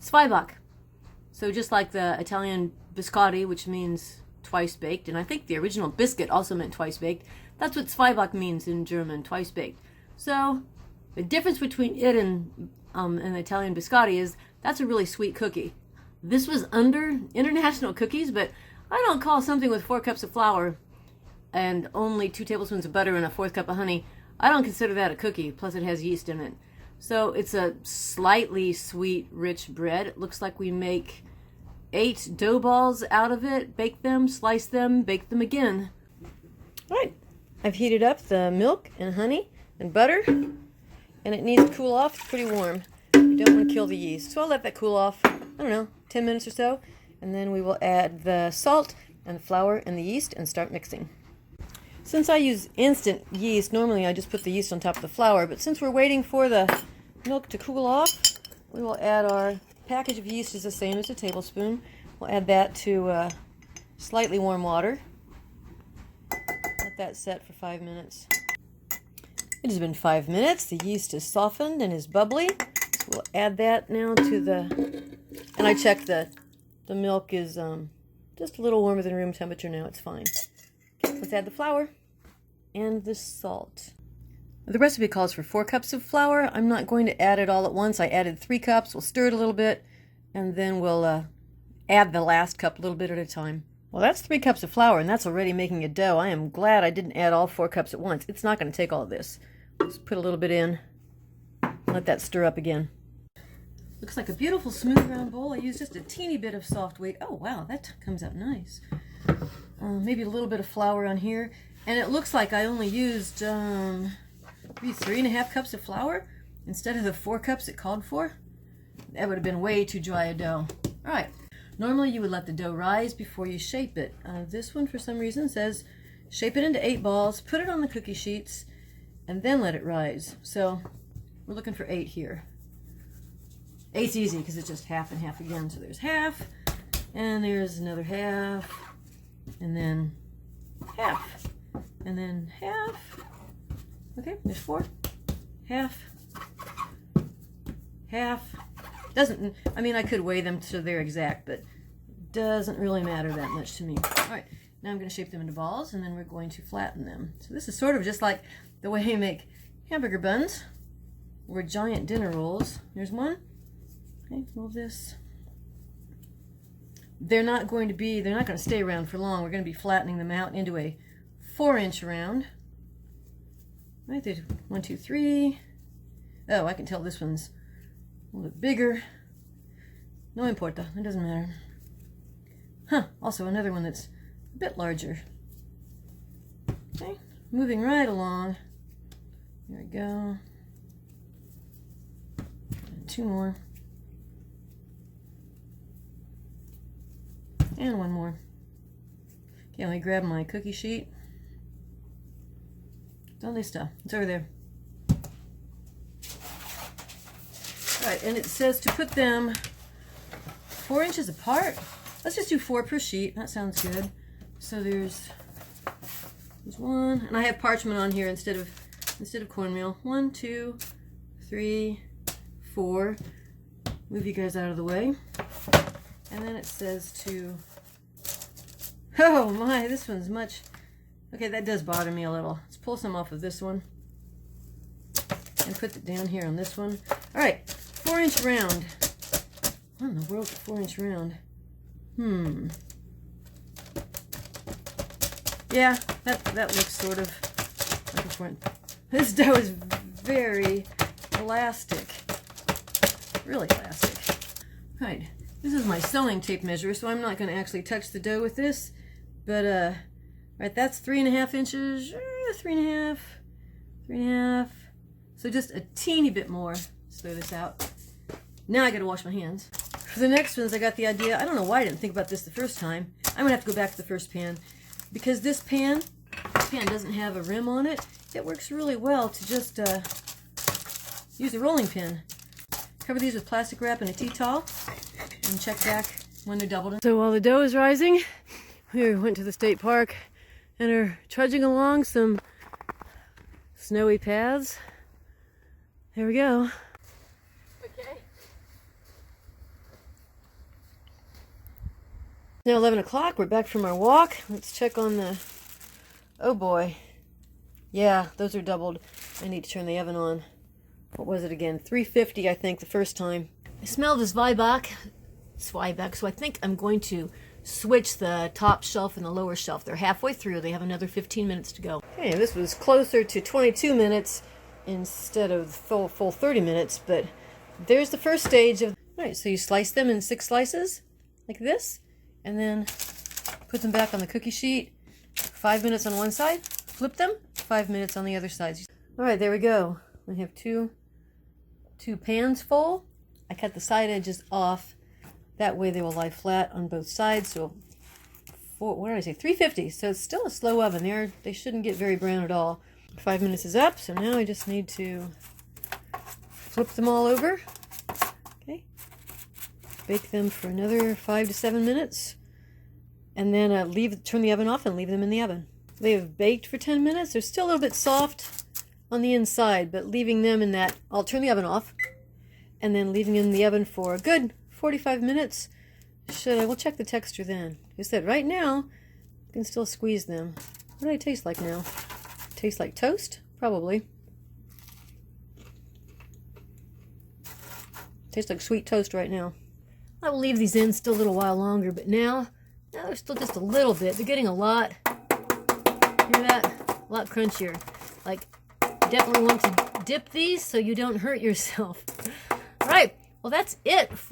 Zwieback. So just like the Italian Biscotti, which means twice baked, and I think the original Biscuit also meant twice baked, that's what Zwieback means in German, twice baked. So the difference between it and an Italian Biscotti is that's a really sweet cookie. This was under international cookies, but I don't call something with 4 cups of flour and only 2 tablespoons of butter and a 1/4 cup of honey, I don't consider that a cookie, plus it has yeast in it. So it's a slightly sweet, rich bread. It looks like we make 8 dough balls out of it, bake them, slice them, bake them again. All right, I've heated up the milk and honey and butter, and it needs to cool off. It's pretty warm. You don't want to kill the yeast. So I'll let that cool off, I don't know, 10 minutes or so, and then we will add the salt and the flour and the yeast and start mixing. Since I use instant yeast, normally I just put the yeast on top of the flour, but since we're waiting for the milk to cool off, we will add our package of yeast is the same as a tablespoon. We'll add that to slightly warm water. Let that set for 5 minutes. It has been 5 minutes. The yeast is softened and is bubbly. So we'll add that now to the... And I checked that the milk is just a little warmer than room temperature now. It's fine. Okay, let's add the flour and the salt. The recipe calls for 4 cups of flour. I'm not going to add it all at once. I added 3 cups. We'll stir it a little bit, and then we'll add the last cup a little bit at a time. Well, that's 3 cups of flour, and that's already making a dough. I am glad I didn't add all 4 cups at once. It's not going to take all of this. Let's put a little bit in. Let that stir up again. Looks like a beautiful smooth round bowl. I used just a teeny bit of soft weight. Oh, wow, that comes out nice. Maybe a little bit of flour on here. And it looks like I only used maybe 3.5 cups of flour instead of the 4 cups it called for. That would have been way too dry a dough. All right. Normally you would let the dough rise before you shape it. This one for some reason says shape it into 8 balls, put it on the cookie sheets, and then let it rise. So we're looking for 8 here. 8's easy because it's just half and half again. So there's half, and there's another half, and then half, and then half. Okay, there's 4, half, half. Doesn't, I mean, I could weigh them so they're exact, but doesn't really matter that much to me. All right, now I'm going to shape them into balls, and then we're going to flatten them. So this is sort of just like the way you make hamburger buns or giant dinner rolls. Here's one. Okay, move this. They're not going to stay around for long. We're going to be flattening them out into a 4-inch round. Right, there's 1, 2, 3. Oh, I can tell this one's a little bit bigger. No importa, it doesn't matter. Huh, also another one that's a bit larger. Okay, moving right along. There we go. And 2 more. And 1 more. Okay, let me grab my cookie sheet. ¿Dónde está? It's over there. All right, and it says to put them 4 inches apart. Let's just do 4 per sheet. That sounds good. So there's 1, and I have parchment on here instead of cornmeal. 1, 2, 3, 4. Move you guys out of the way. And then it says to, oh my, this one's much, okay, that does bother me a little. Let's pull some off of this one and put it down here on this one. All right, 4-inch round. What in the world's a 4-inch round? Yeah, that looks sort of like a 4. This dough is very elastic, really elastic. All right. This is my sewing tape measure, so I'm not going to actually touch the dough with this. But, right, that's 3.5 inches, 3.5, 3.5. So just a teeny bit more. Let's throw this out. Now I got to wash my hands. For the next ones, I got the idea. I don't know why I didn't think about this the first time. I'm going to have to go back to the first pan. Because this pan doesn't have a rim on it. It works really well to just use a rolling pin. Cover these with plastic wrap and a tea towel. And check back when they're doubled. So while the dough is rising, we went to the state park and are trudging along some snowy paths. There we go. Okay. Now 11 o'clock, we're back from our walk. Let's check on the, oh boy. Yeah, those are doubled. I need to turn the oven on. What was it again? 350, I think, the first time. I smell the Zwieback, so I think I'm going to switch the top shelf and the lower shelf. They're halfway through. They have another 15 minutes to go. Okay, this was closer to 22 minutes instead of full 30 minutes, but there's the first stage of... All right, so you slice them in 6 slices, like this, and then put them back on the cookie sheet. 5 minutes on one side, flip them, 5 minutes on the other side. All right, there we go. I have two pans full. I cut the side edges off. That way they will lie flat on both sides. So, what did I say? 350. So it's still a slow oven. They shouldn't get very brown at all. 5 minutes is up. So now I just need to flip them all over. Okay. Bake them for another 5 to 7 minutes. And then turn the oven off and leave them in the oven. They have baked for 10 minutes. They're still a little bit soft on the inside, but leaving them in that, I'll turn the oven off and then leaving them in the oven for a good 45 minutes. We'll check the texture then. Like I said, right now, you can still squeeze them. What do they taste like now? Taste like toast? Probably. Tastes like sweet toast right now. I will leave these in still a little while longer, but now they're still just a little bit. They're getting a lot, hear that? A lot crunchier. Like, you definitely want to dip these so you don't hurt yourself. All right, well that's it